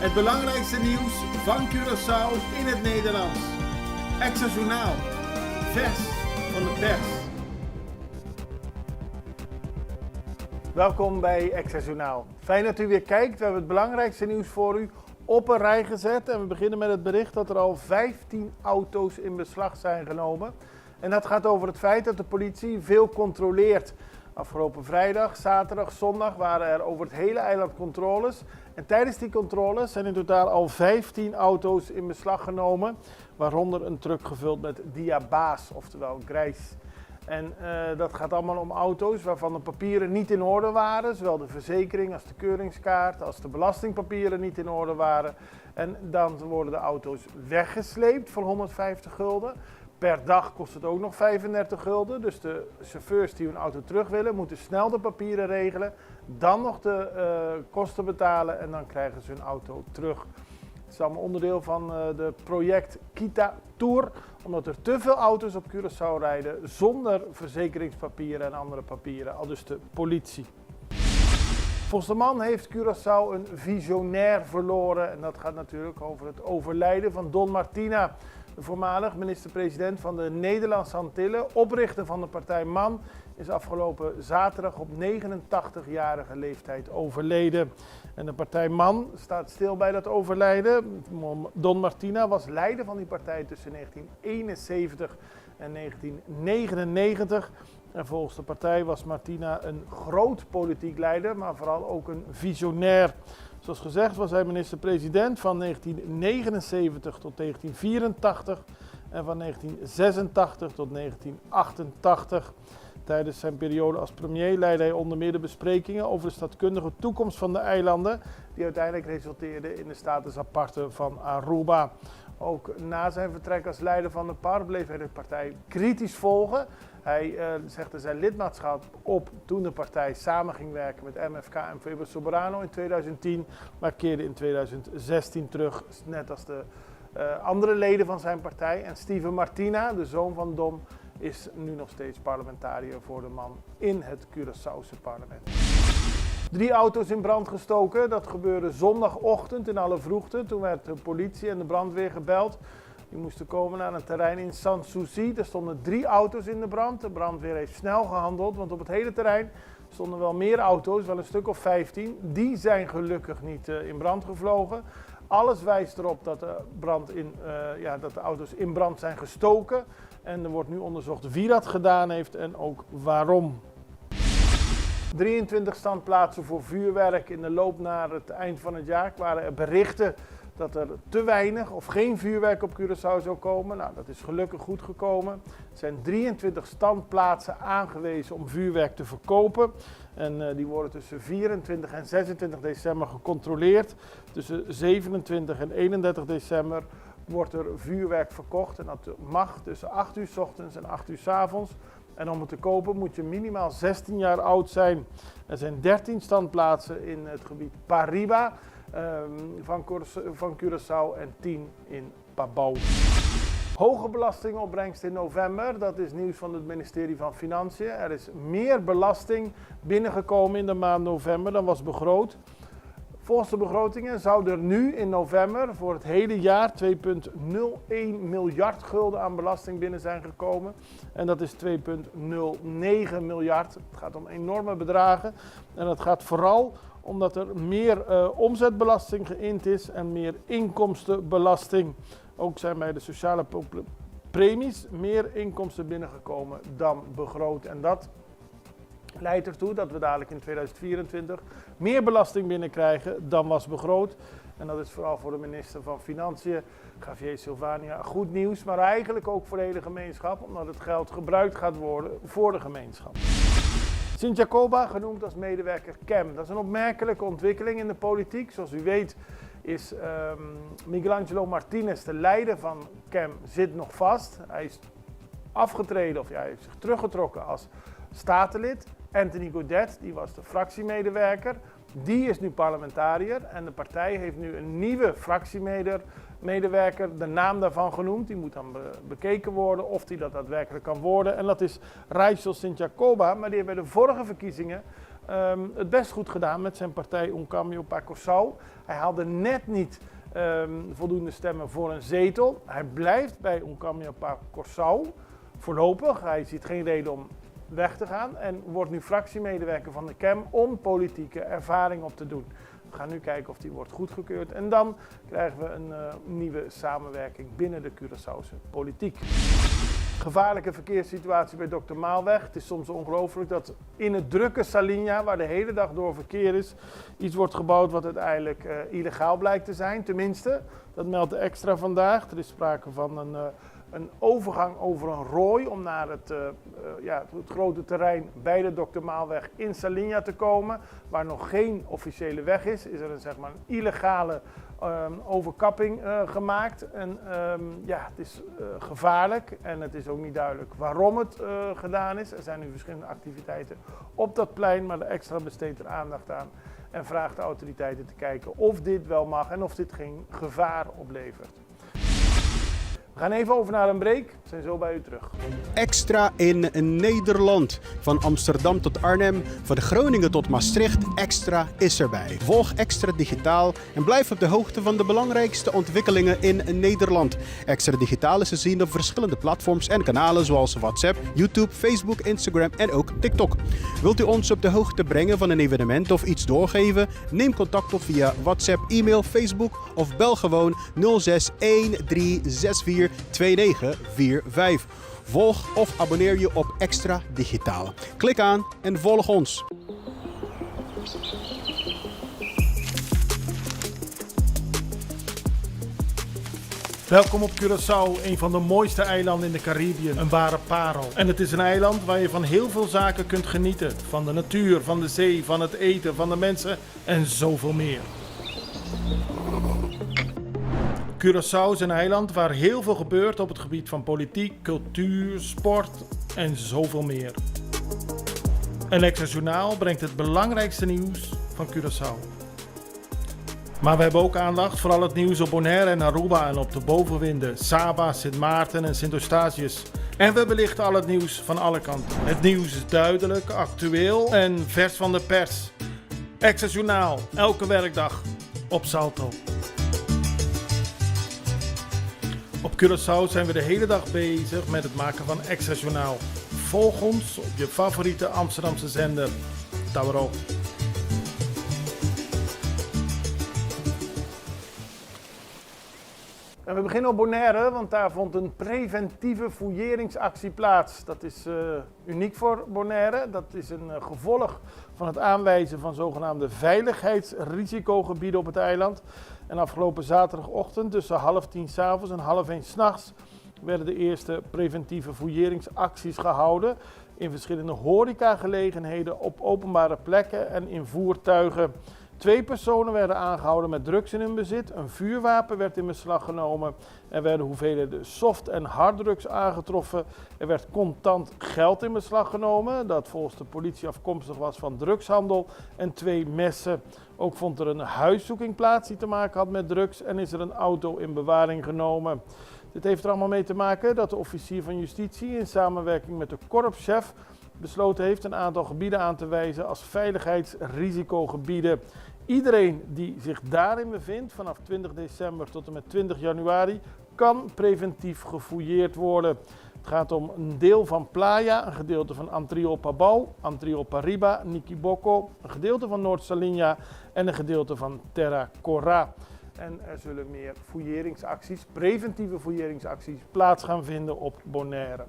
Het belangrijkste nieuws van Curaçao in het Nederlands. Extra Journaal. Vers van de pers. Welkom bij Extra Journaal. Fijn dat u weer kijkt. We hebben het belangrijkste nieuws voor u op een rij gezet. En we beginnen met het bericht dat er al 15 auto's in beslag zijn genomen. En dat gaat over het feit dat de politie veel controleert. Afgelopen vrijdag, zaterdag, zondag waren er over het hele eiland controles. En tijdens die controles zijn in totaal al 15 auto's in beslag genomen. Waaronder een truck gevuld met diabaas, oftewel grijs. En dat gaat allemaal om auto's waarvan de papieren niet in orde waren. Zowel de verzekering als de keuringskaart als de belastingpapieren niet in orde waren. En dan worden de auto's weggesleept voor 150 gulden. Per dag kost het ook nog 35 gulden. Dus de chauffeurs die hun auto terug willen, moeten snel de papieren regelen. Dan nog de kosten betalen en dan krijgen ze hun auto terug. Het is allemaal onderdeel van de project Kita Tour. Omdat er te veel auto's op Curaçao rijden zonder verzekeringspapieren en andere papieren. Aldus de politie. Volgens de man heeft Curaçao een visionair verloren. En dat gaat natuurlijk over het overlijden van Don Martina. De voormalig minister-president van de Nederlandse Antillen, oprichter van de partij MAN, is afgelopen zaterdag op 89-jarige leeftijd overleden. En de partij MAN staat stil bij dat overlijden. Don Martina was leider van die partij tussen 1971 en 1999. En volgens de partij was Martina een groot politiek leider, maar vooral ook een visionair. Zoals gezegd was hij minister-president van 1979 tot 1984 en van 1986 tot 1988. Tijdens zijn periode als premier leidde hij onder meer de besprekingen over de staatkundige toekomst van de eilanden, die uiteindelijk resulteerden in de status aparte van Aruba. Ook na zijn vertrek als leider van de PAR bleef hij de partij kritisch volgen. Hij zegde zijn lidmaatschap op toen de partij samen ging werken met MFK en Weber Soberano in 2010, maar keerde in 2016 terug, net als de andere leden van zijn partij. En Steven Martina, de zoon van Dom, is nu nog steeds parlementariër voor de MAN in het Curaçaose parlement. 3 auto's in brand gestoken, dat gebeurde zondagochtend in alle vroegte. Toen werd de politie en de brandweer gebeld. Die moesten komen naar een terrein in Sanssouci. Er stonden 3 auto's in de brand. De brandweer heeft snel gehandeld, want op het hele terrein stonden wel meer auto's, wel een stuk of 15. Die zijn gelukkig niet in brand gevlogen. Alles wijst erop dat de auto's in brand zijn gestoken. En er wordt nu onderzocht wie dat gedaan heeft en ook waarom. 23 standplaatsen voor vuurwerk. In de loop naar het eind van het jaar waren er berichten dat er te weinig of geen vuurwerk op Curaçao zou komen. Nou, dat is gelukkig goed gekomen. Er zijn 23 standplaatsen aangewezen om vuurwerk te verkopen. En die worden tussen 24 en 26 december gecontroleerd. Tussen 27 en 31 december wordt er vuurwerk verkocht. En dat mag tussen 8 uur 's ochtends en 8 uur 's avonds. En om het te kopen moet je minimaal 16 jaar oud zijn. Er zijn 13 standplaatsen in het gebied Pariba van Curaçao en 10 in Pabau. Hoge belastingopbrengst in november, dat is nieuws van het ministerie van Financiën. Er is meer belasting binnengekomen in de maand november dan was begroot. Volgens de begrotingen zou er nu in november voor het hele jaar 2,01 miljard gulden aan belasting binnen zijn gekomen. En dat is 2,09 miljard. Het gaat om enorme bedragen. En dat gaat vooral omdat er meer omzetbelasting geïnd is en meer inkomstenbelasting. Ook zijn bij de sociale premies meer inkomsten binnengekomen dan begroot. En dat leidt ertoe dat we dadelijk in 2024 meer belasting binnenkrijgen dan was begroot. En dat is vooral voor de minister van Financiën, Javier Silvania, goed nieuws. Maar eigenlijk ook voor de hele gemeenschap, omdat het geld gebruikt gaat worden voor de gemeenschap. Sint-Jacoba, genoemd als medewerker CAM. Dat is een opmerkelijke ontwikkeling in de politiek. Zoals u weet is Miguelangelo Martinez, de leider van CAM, zit nog vast. Hij is afgetreden, of hij heeft zich teruggetrokken als statenlid. Anthony Gaudet, die was de fractiemedewerker, die is nu parlementariër en de partij heeft nu een nieuwe fractiemedewerker, de naam daarvan genoemd. Die moet dan bekeken worden of die dat daadwerkelijk kan worden. En dat is Raichel Sint-Jacoba, maar die heeft bij de vorige verkiezingen het best goed gedaan met zijn partij Un Cambio pa Curaçao. Hij haalde net niet voldoende stemmen voor een zetel. Hij blijft bij Un Cambio pa Curaçao voorlopig. Hij ziet geen reden om weg te gaan en wordt nu fractiemedewerker van de CAM om politieke ervaring op te doen. We gaan nu kijken of die wordt goedgekeurd en dan krijgen we een nieuwe samenwerking binnen de Curaçaose politiek. Gevaarlijke verkeerssituatie bij Dr. Maalweg. Het is soms ongelooflijk dat in het drukke Salinha, waar de hele dag door verkeer is, iets wordt gebouwd wat uiteindelijk illegaal blijkt te zijn. Tenminste, dat meldt de Extra vandaag. Er is sprake van een overgang over een rooi om naar het grote terrein bij de Dr. Maalweg in Salinha te komen. Waar nog geen officiële weg is er een illegale overkapping gemaakt. En het is gevaarlijk en het is ook niet duidelijk waarom het gedaan is. Er zijn nu verschillende activiteiten op dat plein, maar de Extra besteedt er aandacht aan en vraagt de autoriteiten te kijken of dit wel mag en of dit geen gevaar oplevert. We gaan even over naar een break. We zijn zo bij u terug. Extra in Nederland. Van Amsterdam tot Arnhem, van Groningen tot Maastricht. Extra is erbij. Volg Extra Digitaal en blijf op de hoogte van de belangrijkste ontwikkelingen in Nederland. Extra Digitaal is te zien op verschillende platforms en kanalen zoals WhatsApp, YouTube, Facebook, Instagram en ook TikTok. Wilt u ons op de hoogte brengen van een evenement of iets doorgeven? Neem contact op via WhatsApp, e-mail, Facebook of bel gewoon 06 1364 2945. Volg of abonneer je op Extra Digitaal. Klik aan en volg ons. Welkom op Curaçao, een van de mooiste eilanden in de Caribiën, een ware parel. En het is een eiland waar je van heel veel zaken kunt genieten. Van de natuur, van de zee, van het eten, van de mensen en zoveel meer. Curaçao is een eiland waar heel veel gebeurt op het gebied van politiek, cultuur, sport en zoveel meer. En Extra Journaal brengt het belangrijkste nieuws van Curaçao. Maar we hebben ook aandacht voor al het nieuws op Bonaire en Aruba en op de bovenwinden, Saba, Sint Maarten en Sint Eustatius. En we belichten al het nieuws van alle kanten. Het nieuws is duidelijk, actueel en vers van de pers. Extra Journaal, elke werkdag op Salto. Op Curaçao zijn we de hele dag bezig met het maken van Extra Journaal. Volg ons op je favoriete Amsterdamse zender, Tauro. En we beginnen op Bonaire, want daar vond een preventieve fouilleringsactie plaats. Dat is uniek voor Bonaire. Dat is een gevolg van het aanwijzen van zogenaamde veiligheidsrisicogebieden op het eiland. En afgelopen zaterdagochtend tussen 9:30 's avonds en 1:30 's nachts werden de eerste preventieve fouilleringsacties gehouden in verschillende horecagelegenheden, op openbare plekken en in voertuigen. 2 personen werden aangehouden met drugs in hun bezit, een vuurwapen werd in beslag genomen, er werden hoeveelheden soft- en harddrugs aangetroffen, er werd contant geld in beslag genomen, dat volgens de politie afkomstig was van drugshandel, en 2 messen. Ook vond er een huiszoeking plaats die te maken had met drugs en is er een auto in bewaring genomen. Dit heeft er allemaal mee te maken dat de officier van justitie in samenwerking met de korpschef besloten heeft een aantal gebieden aan te wijzen als veiligheidsrisicogebieden. Iedereen die zich daarin bevindt vanaf 20 december tot en met 20 januari kan preventief gefouilleerd worden. Het gaat om een deel van Playa, een gedeelte van Antriol Pabau, Antriol Pariba, Niquiboko, een gedeelte van Noord Salinha en een gedeelte van Terra Cora. En er zullen meer fouilleringsacties, preventieve fouilleringsacties, plaats gaan vinden op Bonaire.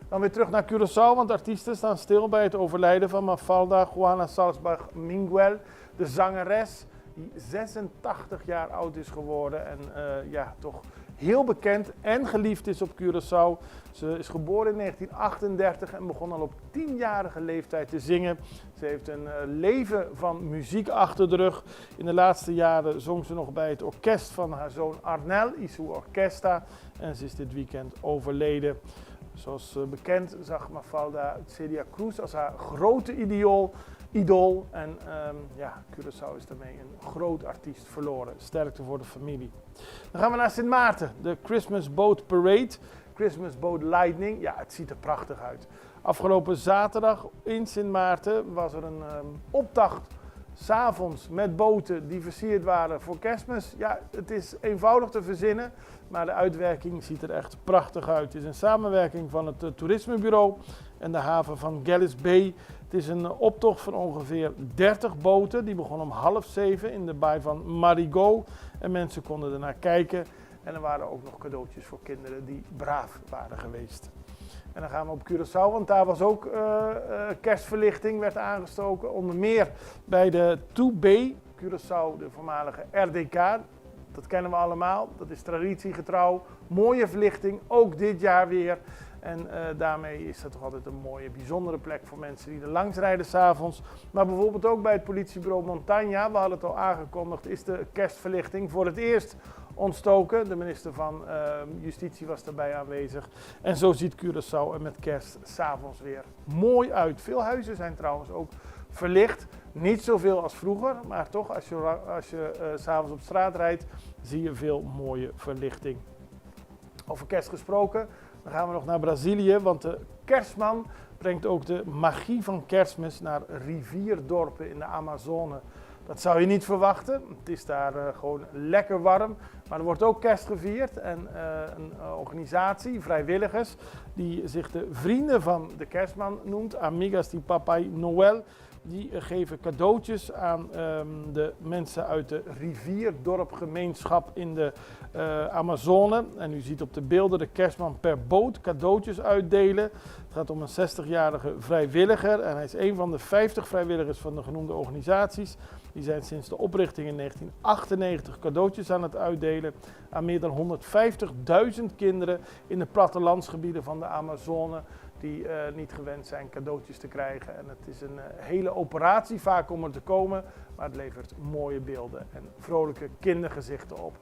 Dan weer terug naar Curaçao, want artiesten staan stil bij het overlijden van Mafalda Juana Salzburg Minguel, de zangeres die 86 jaar oud is geworden en toch heel bekend en geliefd is op Curaçao. Ze is geboren in 1938 en begon al op 10-jarige leeftijd te zingen. Ze heeft een leven van muziek achter de rug. In de laatste jaren zong ze nog bij het orkest van haar zoon Arnel, Isu Orquesta, en ze is dit weekend overleden. Zoals bekend zag Mafalda Celia Cruz als haar grote idool. En Curaçao is daarmee een groot artiest verloren. Sterkte voor de familie. Dan gaan we naar Sint Maarten, de Christmas Boat Parade. Christmas Boat Lightning. Ja, het ziet er prachtig uit. Afgelopen zaterdag in Sint Maarten was er een optocht 's avonds met boten die versierd waren voor Kerstmis. Ja, het is eenvoudig te verzinnen, maar de uitwerking ziet er echt prachtig uit. Het is een samenwerking van het toerismebureau en de haven van Gallis Bay. Het is een optocht van ongeveer 30 boten. Die begon om 6:30 in de baai van Marigot. En mensen konden ernaar kijken. En er waren ook nog cadeautjes voor kinderen die braaf waren geweest. En dan gaan we op Curaçao, want daar was ook kerstverlichting werd aangestoken. Onder meer bij de 2B, Curaçao, de voormalige RDK. Dat kennen we allemaal, dat is traditiegetrouw. Mooie verlichting, ook dit jaar weer. En daarmee is dat toch altijd een mooie, bijzondere plek voor mensen die er langs rijden 's avonds. Maar bijvoorbeeld ook bij het politiebureau Montagna, we hadden het al aangekondigd, is de kerstverlichting voor het eerst ontstoken. De minister van Justitie was daarbij aanwezig. En zo ziet Curaçao er met kerst 's avonds weer mooi uit. Veel huizen zijn trouwens ook verlicht. Niet zoveel als vroeger, maar toch als je 's avonds op straat rijdt, zie je veel mooie verlichting. Over kerst gesproken, dan gaan we nog naar Brazilië, want de kerstman brengt ook de magie van Kerstmis naar rivierdorpen in de Amazone. Dat zou je niet verwachten, het is daar gewoon lekker warm, maar er wordt ook kerst gevierd en een organisatie, vrijwilligers, die zich de Vrienden van de Kerstman noemt, Amigas di Papai Noel, die geven cadeautjes aan de mensen uit de rivierdorpgemeenschap in de Amazone. En u ziet op de beelden de kerstman per boot cadeautjes uitdelen. Het gaat om een 60-jarige vrijwilliger en hij is een van de 50 vrijwilligers van de genoemde organisaties. Die zijn sinds de oprichting in 1998 cadeautjes aan het uitdelen aan meer dan 150.000 kinderen in de plattelandsgebieden van de Amazone die niet gewend zijn cadeautjes te krijgen. En het is een hele operatie vaak om er te komen, maar het levert mooie beelden en vrolijke kindergezichten op.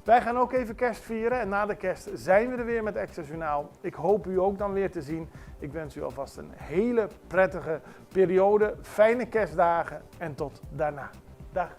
Wij gaan ook even kerst vieren en na de kerst zijn we er weer met Extra Journaal. Ik hoop u ook dan weer te zien. Ik wens u alvast een hele prettige periode, fijne kerstdagen en tot daarna. Dag.